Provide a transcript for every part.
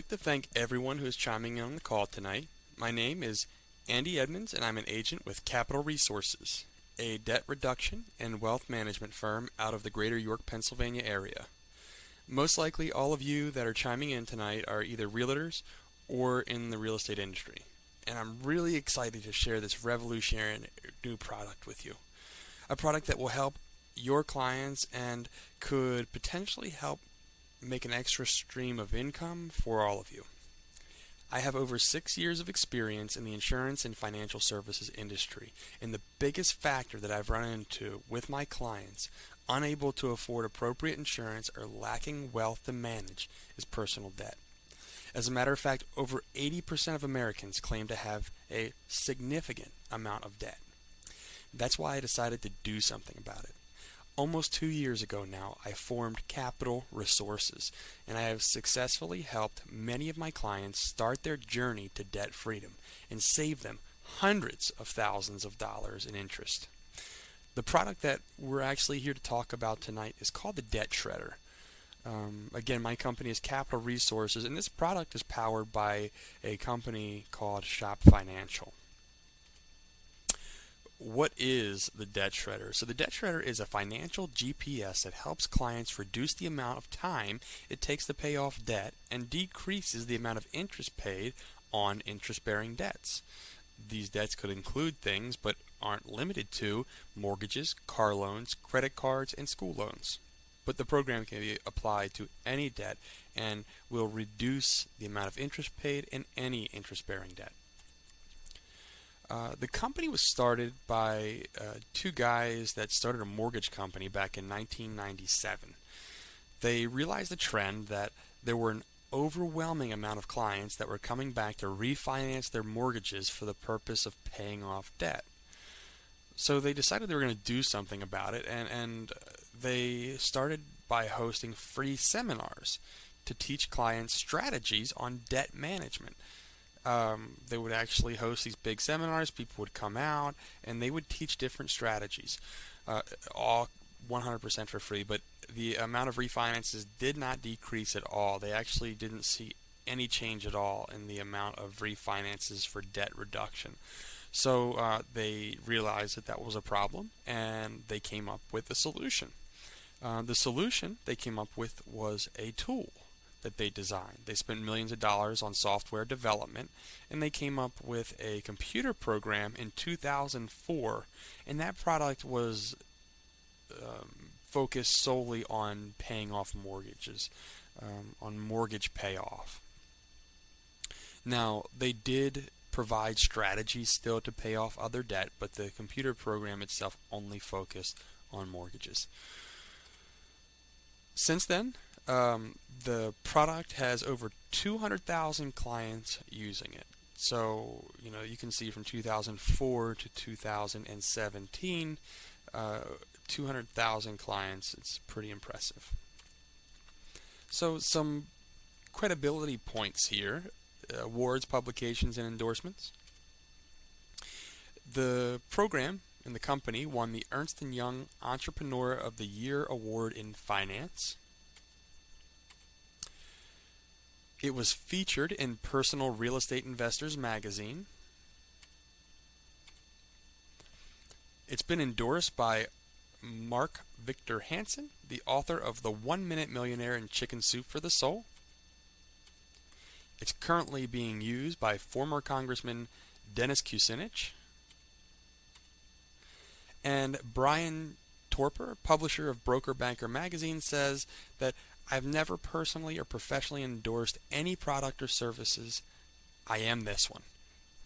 like to thank everyone who is chiming in on the call tonight. My name is Andy Edmonds, and I'm an agent with Capital Resources, a debt reduction and wealth management firm out of the greater York, Pennsylvania area. Most likely, all of you that are chiming in tonight are either realtors or in the real estate industry. And I'm really excited to share this revolutionary new product with you. A product that will help your clients and could potentially help make an extra stream of income for all of you. I have over 6 years of experience in the insurance and financial services industry, and the biggest factor that I've run into with my clients unable to afford appropriate insurance or lacking wealth to manage is personal debt. As a matter of fact, over 80% of Americans claim to have a significant amount of debt. That's why I decided to do something about it. Almost 2 years ago now, I formed Capital Resources, and I have successfully helped many of my clients start their journey to debt freedom and save them hundreds of thousands of dollars in interest. The product that we're actually here to talk about tonight is called the Debt Shredder. Again, my company is Capital Resources, and this product is powered by a company called Shop Financial. What is the Debt Shredder? So the Debt Shredder is a financial GPS that helps clients reduce the amount of time it takes to pay off debt and decreases the amount of interest paid on interest-bearing debts. These debts could include things, but aren't limited to, mortgages, car loans, credit cards, and school loans. But the program can be applied to any debt and will reduce the amount of interest paid in any interest-bearing debt. The company was started by two guys that started a mortgage company back in 1997. They realized the trend that there were an overwhelming amount of clients that were coming back to refinance their mortgages for the purpose of paying off debt. So they decided they were going to do something about it, and they started by hosting free seminars to teach clients strategies on debt management. They would actually host these big seminars. People would come out and they would teach different strategies, all 100% for free. But the amount of refinances did not decrease at all. They actually didn't see any change at all in the amount of refinances for debt reduction. So they realized that that was a problem, and they came up with a solution. The solution they came up with was a tool that they designed. They spent millions of dollars on software development, and they came up with a computer program in 2004, and that product was focused solely on paying off mortgages, on mortgage payoff. Now, they did provide strategies still to pay off other debt, but the computer program itself only focused on mortgages. Since then, the product has over 200,000 clients using it. So, you can see from 2004 to 2017, 200,000 clients. It's pretty impressive. So, some credibility points here, awards, publications, and endorsements. The program and the company won the Ernst & Young Entrepreneur of the Year Award in Finance. It was featured in Personal Real Estate Investors magazine. It's been endorsed by Mark Victor Hansen, the author of The 1 Minute Millionaire and Chicken Soup for the Soul. It's currently being used by former Congressman Dennis Kucinich. And Brian Torper, publisher of Broker Banker magazine, says that I've never personally or professionally endorsed any product or services. I am this one.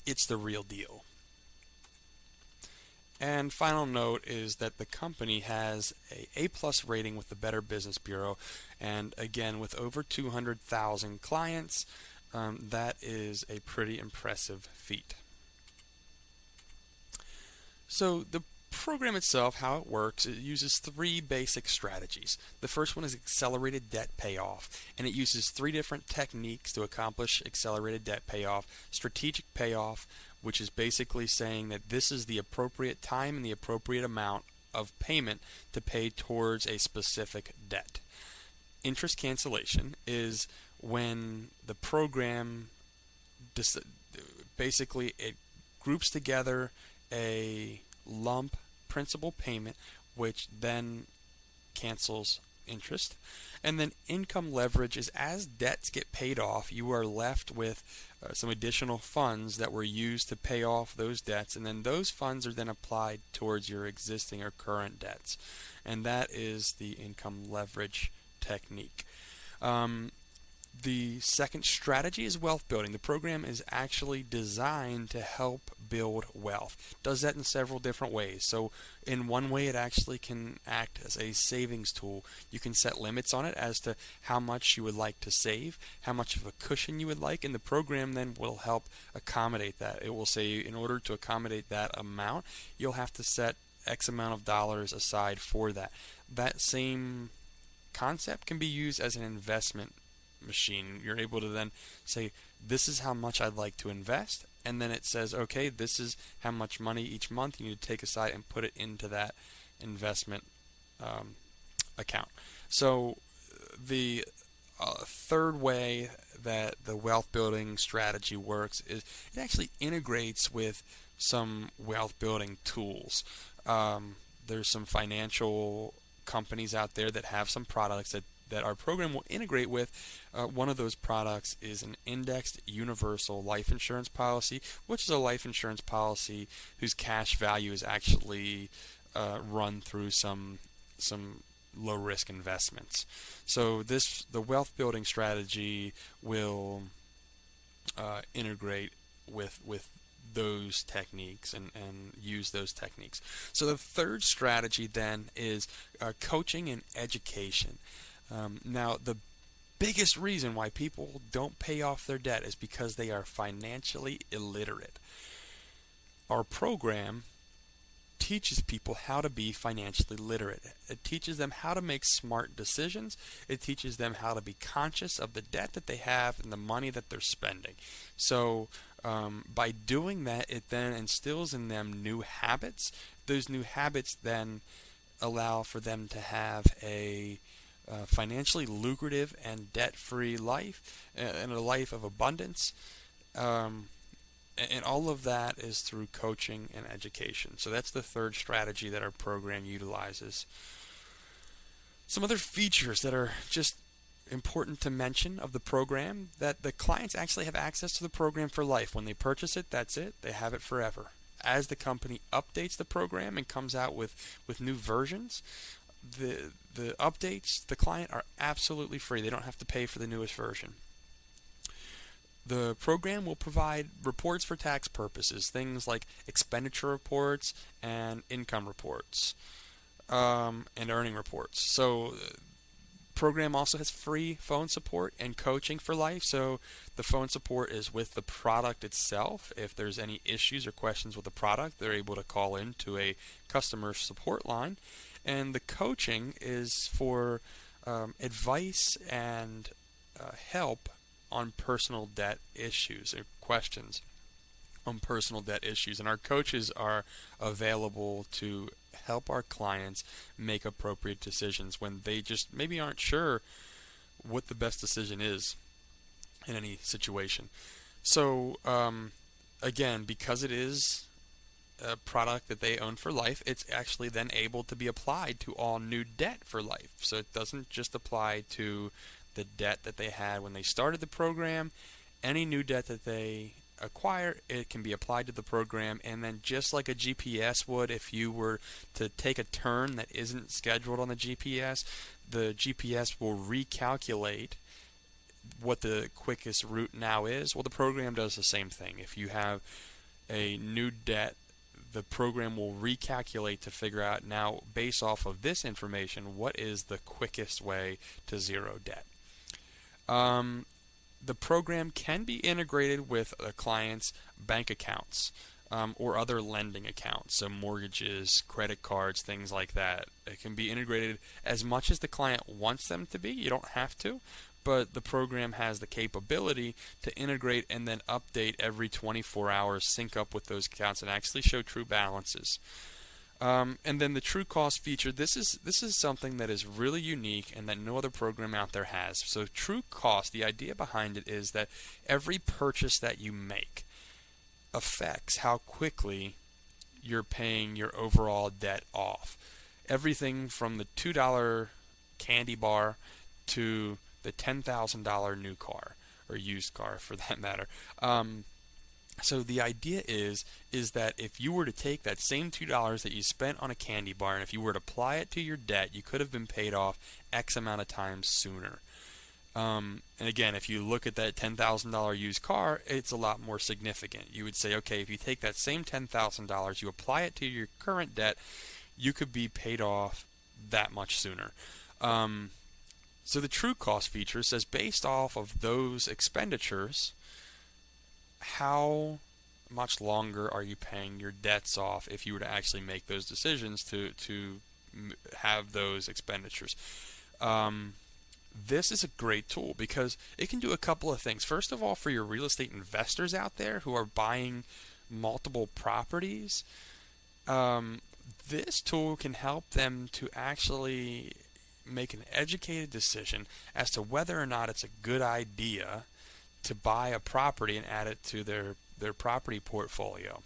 It's the real deal. And final note is that the company has a A+ rating with the Better Business Bureau, and again with over 200,000 clients, that is a pretty impressive feat. So the program itself, how it works, it uses three basic strategies. The first one is accelerated debt payoff, and it uses three different techniques to accomplish accelerated debt payoff. Strategic payoff, which is basically saying that this is the appropriate time and the appropriate amount of payment to pay towards a specific debt. Interest cancellation is when the program basically it groups together a lump principal payment, which then cancels interest. And then income leverage is as debts get paid off, you are left with some additional funds that were used to pay off those debts, and then those funds are then applied towards your existing or current debts. And that is the income leverage technique. The second strategy is wealth building. The program is actually designed to help build wealth. It does that in several different ways. So in one way, it actually can act as a savings tool. You can set limits on it as to how much you would like to save, how much of a cushion you would like, and the program then will help accommodate that. It will say in order to accommodate that amount, you'll have to set X amount of dollars aside for that. That same concept can be used as an investment machine. You're able to then say, this is how much I'd like to invest, and then it says, okay, this is how much money each month you need to take aside and put it into that investment account. So the third way that the wealth building strategy works is it actually integrates with some wealth building tools. There's some financial companies out there that have some products that our program will integrate with. One of those products is an indexed universal life insurance policy, which is a life insurance policy whose cash value is actually run through some low risk investments. So the wealth building strategy will integrate with those techniques and use those techniques. So the third strategy then is coaching and education. Now, the biggest reason why people don't pay off their debt is because they are financially illiterate. Our program teaches people how to be financially literate. It teaches them how to make smart decisions. It teaches them how to be conscious of the debt that they have and the money that they're spending. So by doing that, it then instills in them new habits. Those new habits then allow for them to have a financially lucrative and debt-free life and a life of abundance. And all of that is through coaching and education. So that's the third strategy that our program utilizes. Some other features that are just important to mention of the program, that the clients actually have access to the program for life. When they purchase it, that's it. They have it forever. As the company updates the program and comes out with new versions, the updates to the client are absolutely free. They don't have to pay for the newest version. The program will provide reports for tax purposes, things like expenditure reports and income reports, and earning reports. So the program also has free phone support and coaching for life. So the phone support is with the product itself. If there's any issues or questions with the product, they're able to call in to a customer support line. And the coaching is for advice and help on personal debt issues or questions on personal debt issues. And our coaches are available to help our clients make appropriate decisions when they just maybe aren't sure what the best decision is in any situation. So again, because it is a product that they own for life, it's actually then able to be applied to all new debt for life. So it doesn't just apply to the debt that they had when they started the program. Any new debt that they acquire, it can be applied to the program, and then just like a GPS would, if you were to take a turn that isn't scheduled on the GPS will recalculate what the quickest route now is. Well, the program does the same thing. If you have a new debt, the program will recalculate to figure out now, based off of this information, what is the quickest way to zero debt. The program can be integrated with a client's bank accounts or other lending accounts, so mortgages, credit cards, things like that. It can be integrated as much as the client wants them to be. You don't have to, but the program has the capability to integrate and then update every 24 hours, sync up with those accounts, and actually show true balances. And then the true cost feature, this is something that is really unique and that no other program out there has. So true cost, the idea behind it is that every purchase that you make affects how quickly you're paying your overall debt off. Everything from the $2 candy bar to the $10,000 new car or used car for that matter. So the idea is that if you were to take that same $2 that you spent on a candy bar and if you were to apply it to your debt, you could have been paid off X amount of times sooner. And again, if you look at that $10,000 used car, it's a lot more significant. You would say, okay, if you take that same $10,000, you apply it to your current debt, you could be paid off that much sooner. So the true cost feature says based off of those expenditures, how much longer are you paying your debts off if you were to actually make those decisions to have those expenditures. This is a great tool because it can do a couple of things. First of all, for your real estate investors out there who are buying multiple properties, this tool can help them to actually make an educated decision as to whether or not it's a good idea to buy a property and add it to their property portfolio.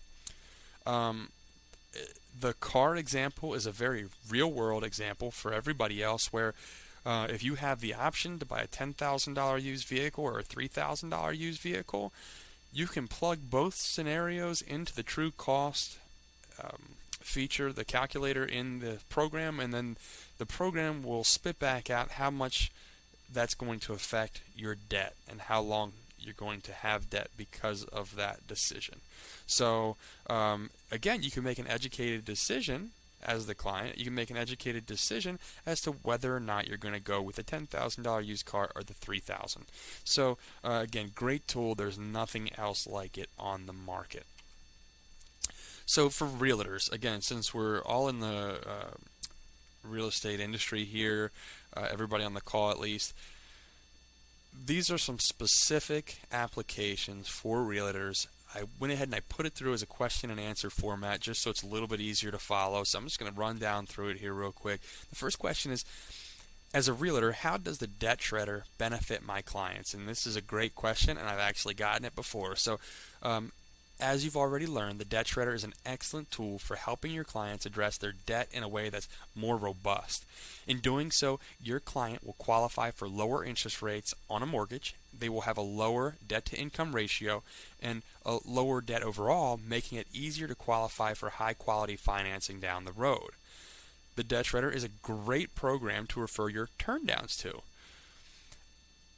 The car example is a very real world example for everybody else where if you have the option to buy a $10,000 used vehicle or a $3,000 used vehicle, you can plug both scenarios into the true cost feature, the calculator in the program, and then the program will spit back out how much that's going to affect your debt and how long you're going to have debt because of that decision. So again, you can make an educated decision as the client. You can make an educated decision as to whether or not you're going to go with the $10,000 used car or the $3,000. So again, great tool. There's nothing else like it on the market. So for realtors, again, since we're all in the real estate industry here, everybody on the call at least, these are some specific applications for realtors. I went ahead and I put it through as a question and answer format just so it's a little bit easier to follow. So I'm just going to run down through it here real quick. The first question is, as a realtor, how does the debt shredder benefit my clients? And this is a great question, and I've actually gotten it before. So as you've already learned, the debt shredder is an excellent tool for helping your clients address their debt in a way that's more robust. In doing so, your client will qualify for lower interest rates on a mortgage. They will have a lower debt-to-income ratio and a lower debt overall, making it easier to qualify for high-quality financing down the road. The debt shredder is a great program to refer your turndowns to.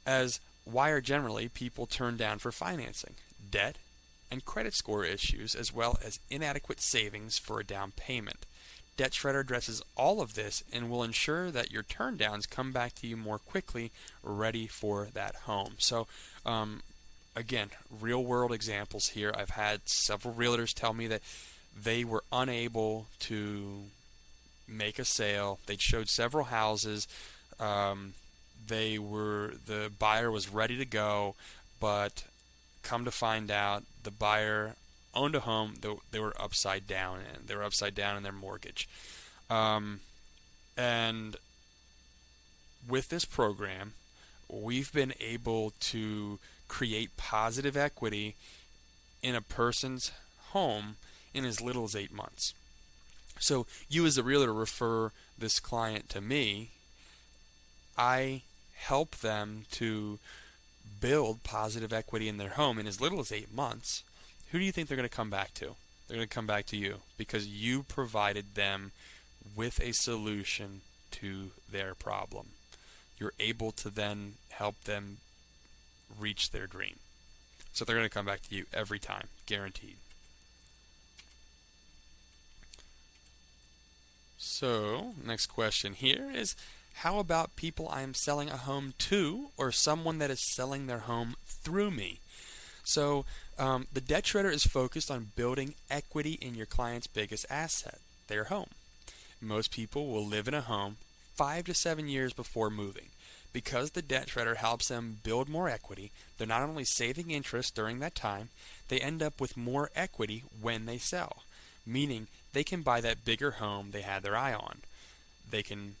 As why are generally people turned down for financing? Debt and credit score issues, as well as inadequate savings for a down payment. Debt Shredder addresses all of this and will ensure that your turndowns come back to you more quickly, ready for that home. So again, real world examples here. I've had several realtors tell me that they were unable to make a sale. They showed several houses. The buyer was ready to go, but come to find out the buyer owned a home that they were upside down in. They were upside down in their mortgage. And with this program, we've been able to create positive equity in a person's home in as little as 8 months. So you as a realtor refer this client to me. I help them to build positive equity in their home in as little as 8 months. Who do you think they're going to come back to? They're going to come back to you because you provided them with a solution to their problem. You're able to then help them reach their dream. So they're going to come back to you every time, guaranteed. So, next question here is, how about people I am selling a home to or someone that is selling their home through me? So, the debt shredder is focused on building equity in your client's biggest asset, their home. Most people will live in a home 5 to 7 years before moving. Because the debt shredder helps them build more equity, they're not only saving interest during that time, they end up with more equity when they sell, meaning they can buy that bigger home they had their eye on. They can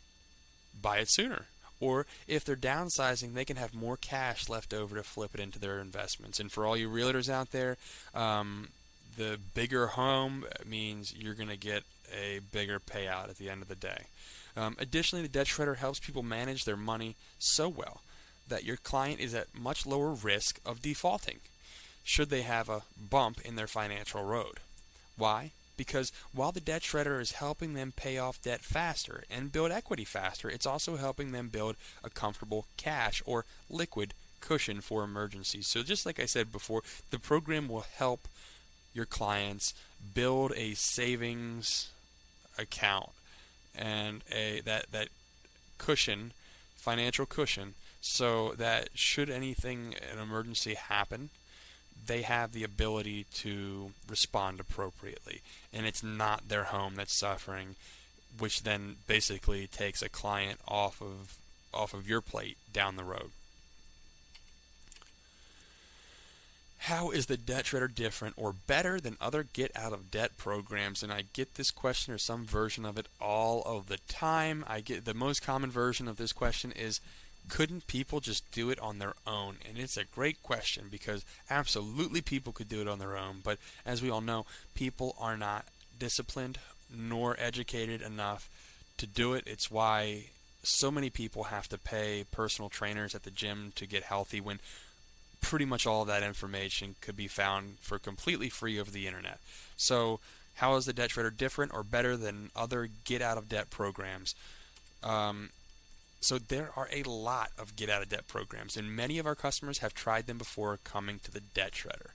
buy it sooner. Or if they're downsizing, they can have more cash left over to flip it into their investments. And for all you realtors out there, the bigger home means you're going to get a bigger payout at the end of the day. Additionally, the debt shredder helps people manage their money so well that your client is at much lower risk of defaulting should they have a bump in their financial road. Why? Because while the debt shredder is helping them pay off debt faster and build equity faster, it's also helping them build a comfortable cash or liquid cushion for emergencies. So just like I said before, the program will help your clients build a savings account and that cushion, financial cushion, so that should anything, an emergency happen, they have the ability to respond appropriately, and it's not their home that's suffering, which then basically takes a client off of your plate down the road. How is the debt shredder different or better than other get-out-of-debt programs? And I get this question or some version of it all of the time. I get the most common version of this question is, couldn't people just do it on their own? And it's a great question because absolutely people could do it on their own. But as we all know, people are not disciplined nor educated enough to do it. It's why so many people have to pay personal trainers at the gym to get healthy when pretty much all of that information could be found for completely free over the internet. So how is the debt shredder different or better than other get-out-of-debt programs? So there are a lot of get-out-of-debt programs, and many of our customers have tried them before coming to the debt shredder.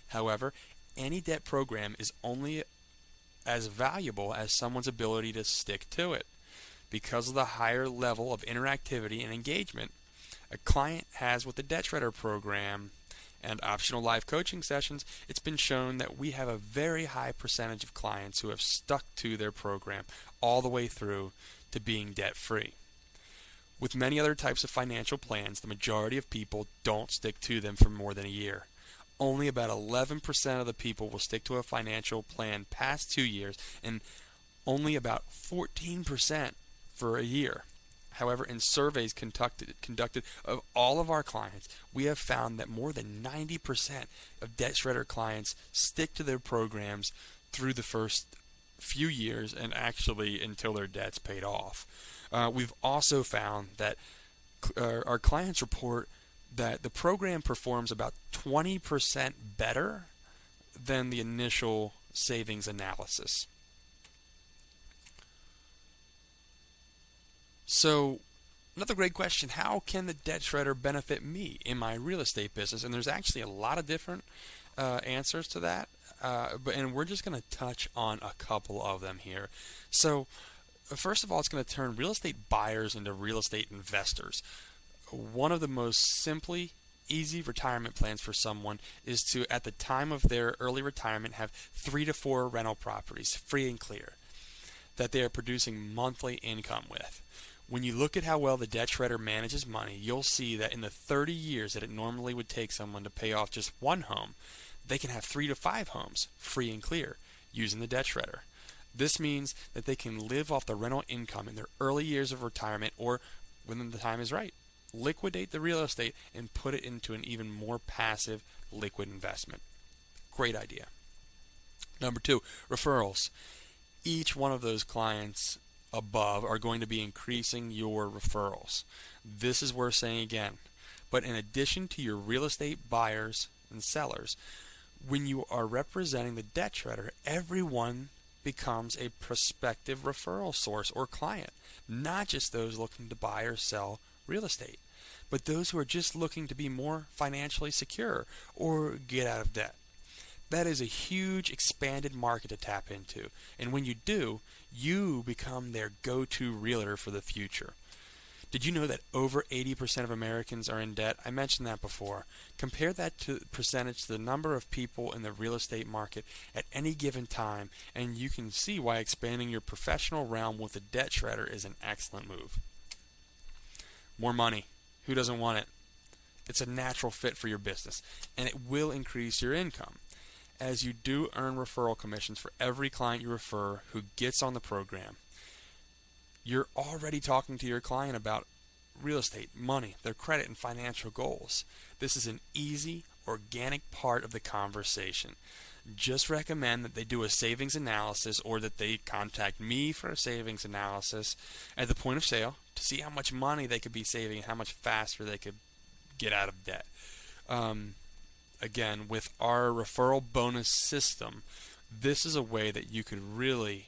However, any debt program is only as valuable as someone's ability to stick to it. Because of the higher level of interactivity and engagement a client has with the debt shredder program and optional live coaching sessions, it's been shown that we have a very high percentage of clients who have stuck to their program all the way through to being debt-free. With many other types of financial plans, the majority of people don't stick to them for more than a year. Only about 11% of the people will stick to a financial plan past 2 years, and only about 14% for a year. However, in surveys conducted of all of our clients, we have found that more than 90% of debt shredder clients stick to their programs through the first few years and actually until their debt's paid off. We've also found that our clients report that the program performs about 20% better than the initial savings analysis. So, another great question, how can the debt shredder benefit me in my real estate business? And there's actually a lot of different answers to that, and we're just going to touch on a couple of them here. So, first of all, it's going to turn real estate buyers into real estate investors. One of the most simply easy retirement plans for someone is to, at the time of their early retirement, have 3 to 4 rental properties, free and clear, that they are producing monthly income with. When you look at how well the debt shredder manages money, you'll see that in the 30 years that it normally would take someone to pay off just one home, they can have 3 to 5 homes, free and clear, using the debt shredder. This means that they can live off the rental income in their early years of retirement or when the time is right. Liquidate the real estate and put it into an even more passive liquid investment. Great idea. Number 2, referrals. Each one of those clients above are going to be increasing your referrals. This is worth saying again. But in addition to your real estate buyers and sellers, when you are representing the debt shredder, everyone becomes a prospective referral source or client, not just those looking to buy or sell real estate, but those who are just looking to be more financially secure or get out of debt. That is a huge expanded market to tap into, and when you do, you become their go-to realtor for the future. Did you know that over 80% of Americans are in debt? I mentioned that before. Compare that to percentage to the number of people in the real estate market at any given time, and you can see why expanding your professional realm with a debt shredder is an excellent move. More money. Who doesn't want it? It's a natural fit for your business, and it will increase your income. as you do earn referral commissions for every client you refer who gets on the program, you're already talking to your client about real estate, money, their credit, and financial goals. This is an easy, organic part of the conversation. Just recommend that they do a savings analysis, or that they contact me for a savings analysis at the point of sale to see how much money they could be saving and how much faster they could get out of debt. Again, with our referral bonus system, this is a way that you could really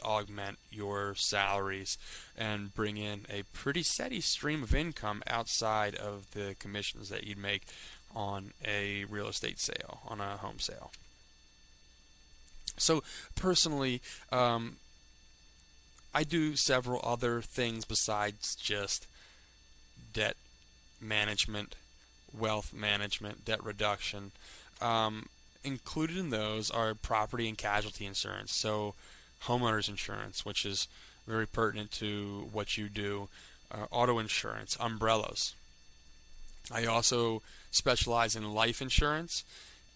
augment your salaries and bring in a pretty steady stream of income outside of the commissions that you'd make on a real estate sale, on a home sale. So personally, I do several other things besides just debt management, wealth management, debt reduction. Included in those are property and casualty insurance, so homeowners insurance, which is very pertinent to what you do, auto insurance, umbrellas. I also specialize in life insurance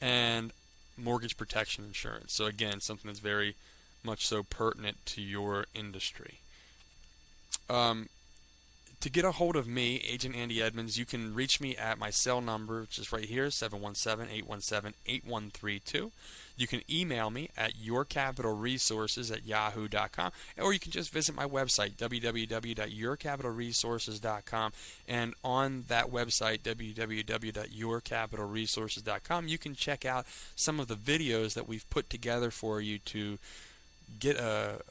and mortgage protection insurance. So again, something that's very much so pertinent to your industry. To get a hold of me, Agent Andy Edmonds, you can reach me at my cell number, which is right here, 717-817-8132. You can email me at yourcapitalresources@yahoo.com, or you can just visit my website, www.yourcapitalresources.com. And on that website, www.yourcapitalresources.com, you can check out some of the videos that we've put together for you to get a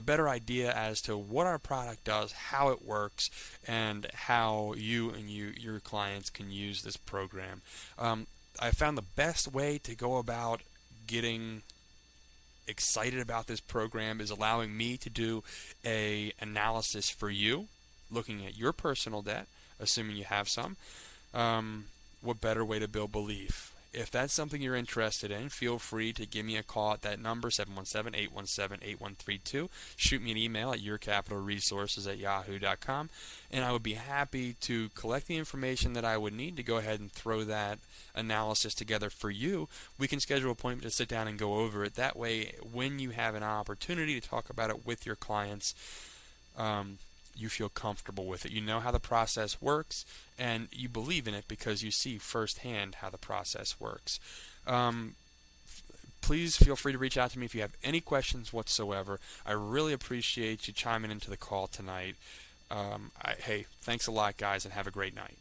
better idea as to what our product does, how it works, and how you and your clients can use this program. I found the best way to go about getting excited about this program is allowing me to do a analysis for you, looking at your personal debt, assuming you have some. What better way to build belief? If that's something you're interested in, feel free to give me a call at that number, 717-817-8132. Shoot me an email at yourcapitalresources@yahoo.com, and I would be happy to collect the information that I would need to go ahead and throw that analysis together for you. We can schedule an appointment to sit down and go over it. That way, when you have an opportunity to talk about it with your clients, you feel comfortable with it. You know how the process works, and you believe in it because you see firsthand how the process works. Please feel free to reach out to me if you have any questions whatsoever. I really appreciate you chiming into the call tonight. Hey, thanks a lot, guys, and have a great night.